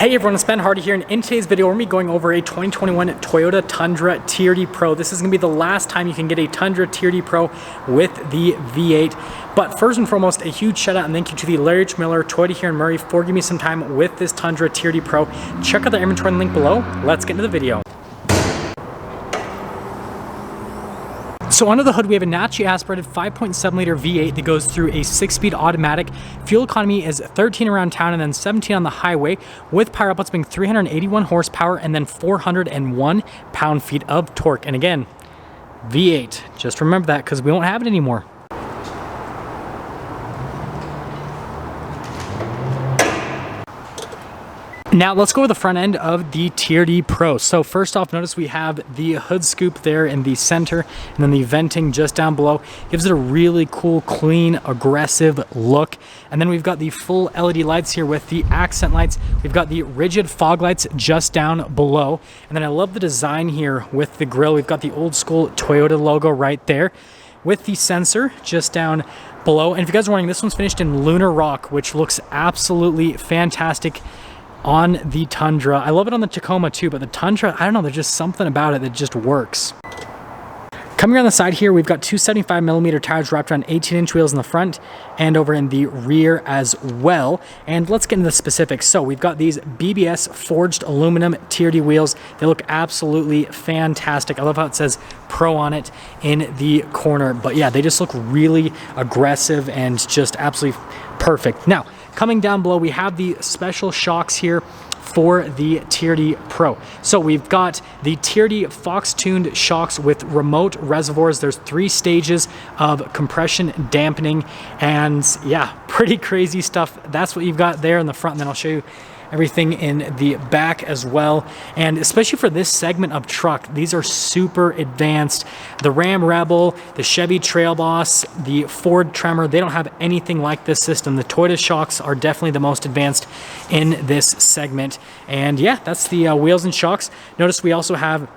Hey everyone, it's Ben Hardy here, and in today's video we're going to be going over a 2021 Toyota Tundra TRD Pro. This is going to be the last time you can get a Tundra TRD Pro with the V8. But first and foremost, a huge shout out and thank you to the Larry H. Miller Toyota here in Murray for giving me some time with this Tundra TRD Pro. Check out the inventory link below. Let's get into the video. So under the hood, we have a naturally aspirated 5.7 liter V8 that goes through a 6-speed automatic. Fuel economy is 13 around town and then 17 on the highway, with power outputs being 381 horsepower and then 401 pound-feet of torque. And again, V8, just remember that because we won't have it anymore. Now let's go to the front end of the TRD Pro. So first off, notice we have the hood scoop there in the center and then the venting just down below. Gives it a really cool, clean, aggressive look. And then we've got the full LED lights here with the accent lights. We've got the rigid fog lights just down below. And then I love the design here with the grille. We've got the old school Toyota logo right there with the sensor just down below. And if you guys are wondering, this one's finished in Lunar Rock, which looks absolutely fantastic on the Tundra. I love it on the Tacoma too, but the Tundra, I don't know, there's just something about it that just works. Coming around the side here, we've got two 75mm tires wrapped around 18-inch wheels in the front and over in the rear as well. And let's get into the specifics. So we've got these BBS forged aluminum TRD wheels. They look absolutely fantastic. I love how it says Pro on it in the corner. But yeah, they just look really aggressive and just absolutely perfect. Now, coming down below, we have the special shocks here for the TRD Pro. So we've got the TRD Fox-tuned shocks with remote reservoirs. There's 3 stages of compression dampening, and yeah, pretty crazy stuff. That's what you've got there in the front, and then I'll show you everything in the back as well. And especially for this segment of truck, these are super advanced. The Ram Rebel, the Chevy Trail Boss, the Ford Tremor, they don't have anything like this system. The Toyota shocks are definitely the most advanced in this segment. And yeah, that's the wheels and shocks. Notice we also have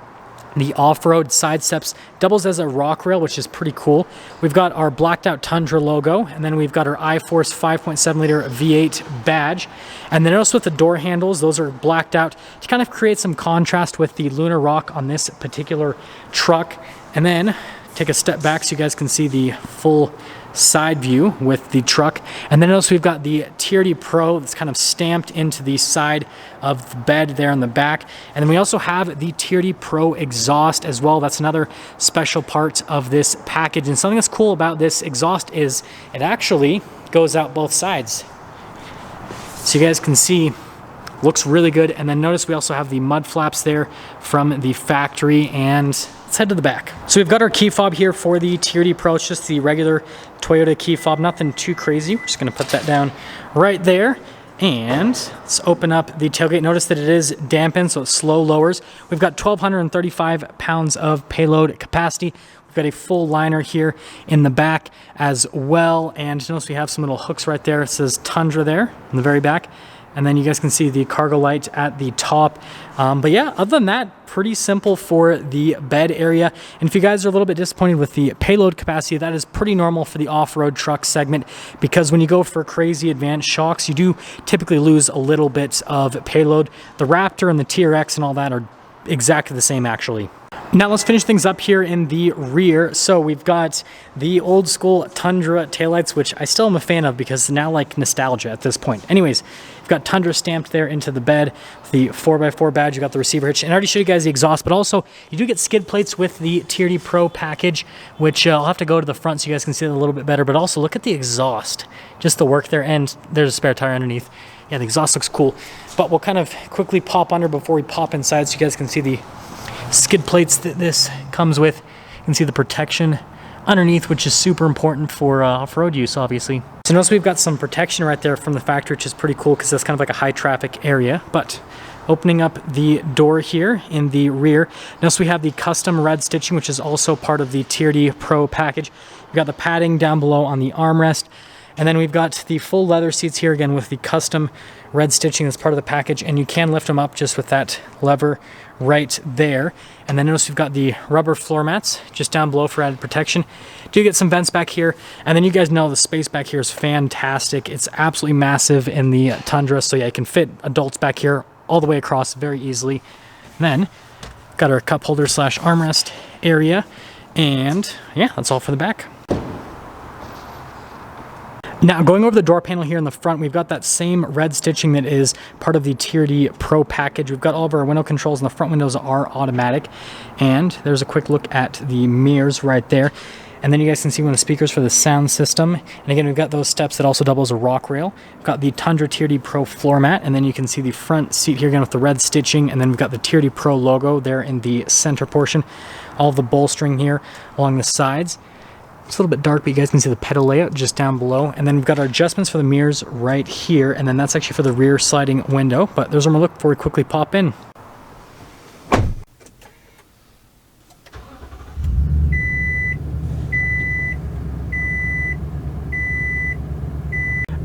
the off-road side steps, doubles as a rock rail, which is pretty cool. We've got our blacked out Tundra logo, and then we've got our iForce 5.7 liter V8 badge. And then notice with the door handles, those are blacked out to kind of create some contrast with the Lunar Rock on this particular truck. And then take a step back so you guys can see the full side view with the truck. And then notice we've got the TRD Pro that's kind of stamped into the side of the bed there in the back. And then we also have the TRD Pro exhaust as well. That's another special part of this package. And something that's cool about this exhaust is it actually goes out both sides. So you guys can see, looks really good. And then notice we also have the mud flaps there from the factory, and let's head to the back. So we've got our key fob here for the TRD Pro. It's just the regular Toyota key fob, nothing too crazy. We're just gonna put that down right there. And let's open up the tailgate. Notice that it is dampened, so it slow lowers. We've got 1,235 pounds of payload capacity. We've got a full liner here in the back as well. And notice we have some little hooks right there. It says Tundra there in the very back. And then you guys can see the cargo light at the top. But yeah, other than that, pretty simple for the bed area. And if you guys are a little bit disappointed with the payload capacity, that is pretty normal for the off-road truck segment, because when you go for crazy advanced shocks, you do typically lose a little bit of payload. The Raptor and the TRX and all that are exactly the same actually. Now let's finish things up here in the rear. So we've got the old school Tundra taillights, which I still am a fan of because it's now like nostalgia at this point. Anyways, you've got Tundra stamped there into the bed, the 4x4 badge, you got the receiver hitch, and I already showed you guys the exhaust, but also you do get skid plates with the TRD Pro package, which I'll have to go to the front so you guys can see it a little bit better, but also look at the exhaust, just the work there, and there's a spare tire underneath. Yeah, the exhaust looks cool, but we'll kind of quickly pop under before we pop inside so you guys can see the skid plates that this comes with. You can see the protection underneath, which is super important for off-road use, obviously. So notice we've got some protection right there from the factory, which is pretty cool because that's kind of like a high traffic area. But opening up the door here in the rear, notice we have the custom red stitching, which is also part of the TRD Pro package. We've got the padding down below on the armrest. And then we've got the full leather seats here again with the custom red stitching that's part of the package, and you can lift them up just with that lever right there. And then notice we've got the rubber floor mats just down below for added protection. Do get some vents back here, and then you guys know the space back here is fantastic. It's absolutely massive in the Tundra, so yeah, you can fit adults back here all the way across very easily. Then got our cup holder slash armrest area, and yeah, that's all for the back. Now, going over the door panel here in the front, we've got that same red stitching that is part of the TRD Pro package. We've got all of our window controls, and the front windows are automatic. And there's a quick look at the mirrors right there. And then you guys can see one of the speakers for the sound system. And again, we've got those steps that also double as a rock rail. We've got the Tundra TRD Pro floor mat, and then you can see the front seat here again with the red stitching, and then we've got the TRD Pro logo there in the center portion. All of the bolstering here along the sides. It's a little bit dark, but you guys can see the pedal layout just down below. And then we've got our adjustments for the mirrors right here, and then that's actually for the rear sliding window. But those are my look before we quickly pop in.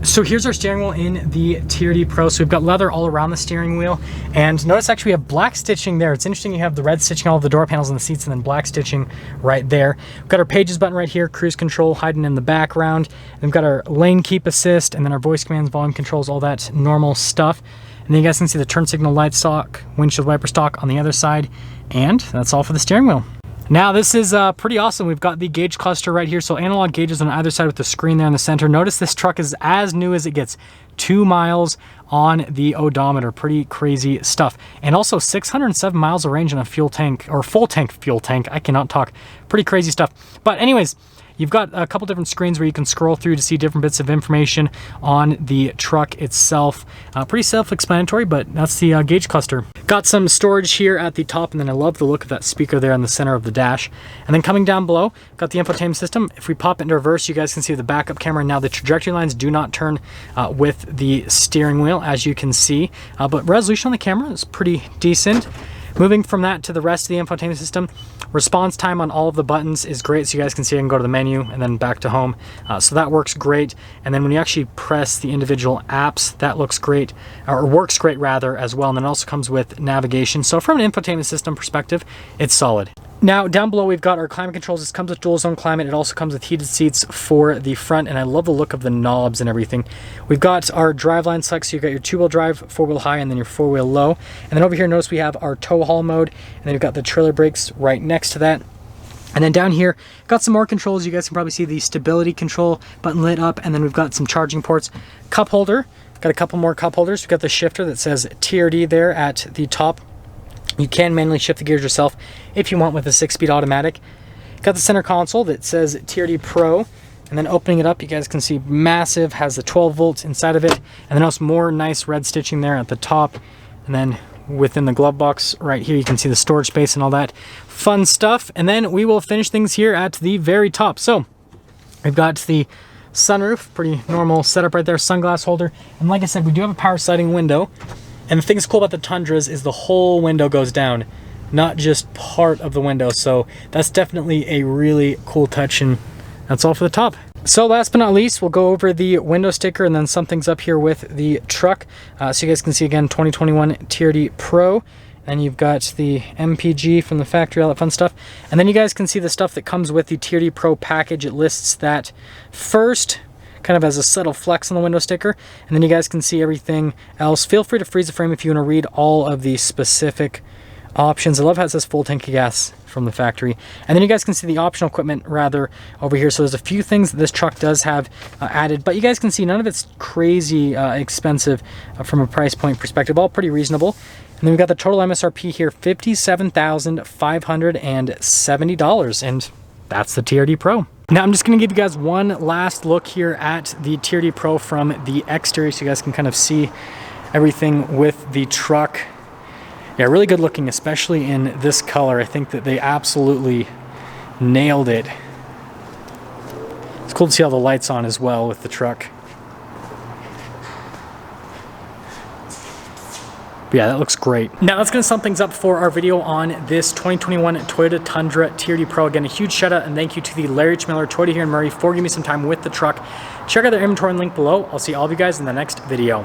So here's our steering wheel in the TRD Pro. So we've got leather all around the steering wheel, and notice actually we have black stitching there. It's interesting, you have the red stitching all of the door panels and the seats, and then black stitching right there. We've got our pages button right here, cruise control hiding in the background. And we've got our lane keep assist, and then our voice commands, volume controls, all that normal stuff. And then you guys can see the turn signal light stalk, windshield wiper stalk on the other side, and that's all for the steering wheel. Now this is pretty awesome. We've got the gauge cluster right here, so analog gauges on either side with the screen there in the center. Notice this truck is as new as it gets. 2 miles on the odometer. Pretty crazy stuff. And also 607 miles of range on a fuel tank, or full tank fuel tank. I cannot talk. Pretty crazy stuff. But anyways, you've got a couple different screens where you can scroll through to see different bits of information on the truck itself. Pretty self-explanatory, but that's the gauge cluster. Got some storage here at the top, and then I love the look of that speaker there in the center of the dash. And then coming down below, got the infotainment system. If we pop it into reverse, you guys can see the backup camera. Now the trajectory lines do not turn with the steering wheel, as you can see, but resolution on the camera is pretty decent. Moving from that to the rest of the infotainment system, response time on all of the buttons is great. So you guys can see I can go to the menu and then back to home. So that works great. And then when you actually press the individual apps, that looks great, or works great rather, as well. And then it also comes with navigation. So from an infotainment system perspective, it's solid. Now down below we've got our climate controls. This comes with dual zone climate. It also comes with heated seats for the front, and I love the look of the knobs and everything. We've got our driveline select, so you've got your 2-wheel drive, 4-wheel high, and then your 4-wheel low. And then over here, notice we have our tow haul mode, and then we've got the trailer brakes right next to that. And then down here, got some more controls. You guys can probably see the stability control button lit up, and then we've got some charging ports. Cup holder, got a couple more cup holders. We've got the shifter that says TRD there at the top. You can manually shift the gears yourself if you want with a 6-speed automatic. Got the center console that says TRD Pro, and then opening it up, you guys can see massive, has the 12 volts inside of it, and then also more nice red stitching there at the top. And then within the glove box right here, you can see the storage space and all that fun stuff. And then we will finish things here at the very top. So we've got the sunroof, pretty normal setup right there, sunglass holder. And like I said, we do have a power sliding window. And the thing that's cool about the Tundras is the whole window goes down, not just part of the window. So that's definitely a really cool touch, and that's all for the top. So last but not least, we'll go over the window sticker and then some things up here with the truck. So you guys can see again, 2021 TRD Pro. And you've got the MPG from the factory, all that fun stuff. And then you guys can see the stuff that comes with the TRD Pro package. It lists that first, kind of as a subtle flex on the window sticker, and then you guys can see everything else. Feel free to freeze the frame if you want to read all of the specific options. I love how it says full tank of gas from the factory. And then you guys can see the optional equipment rather over here. So there's a few things that this truck does have added, but you guys can see none of it's crazy expensive from a price point perspective, all pretty reasonable. And then we've got the total MSRP here, $57,570, and that's the TRD Pro. Now I'm just going to give you guys one last look here at the TRD Pro from the exterior so you guys can kind of see everything with the truck. Yeah, really good looking, especially in this color. I think that they absolutely nailed it. It's cool to see all the lights on as well with the truck. But yeah, that looks great. Now that's going to sum things up for our video on this 2021 Toyota Tundra TRD Pro. Again, a huge shout out and thank you to the Larry H. Miller Toyota here in Murray for giving me some time with the truck. Check out their inventory and link below. I'll see all of you guys in the next video.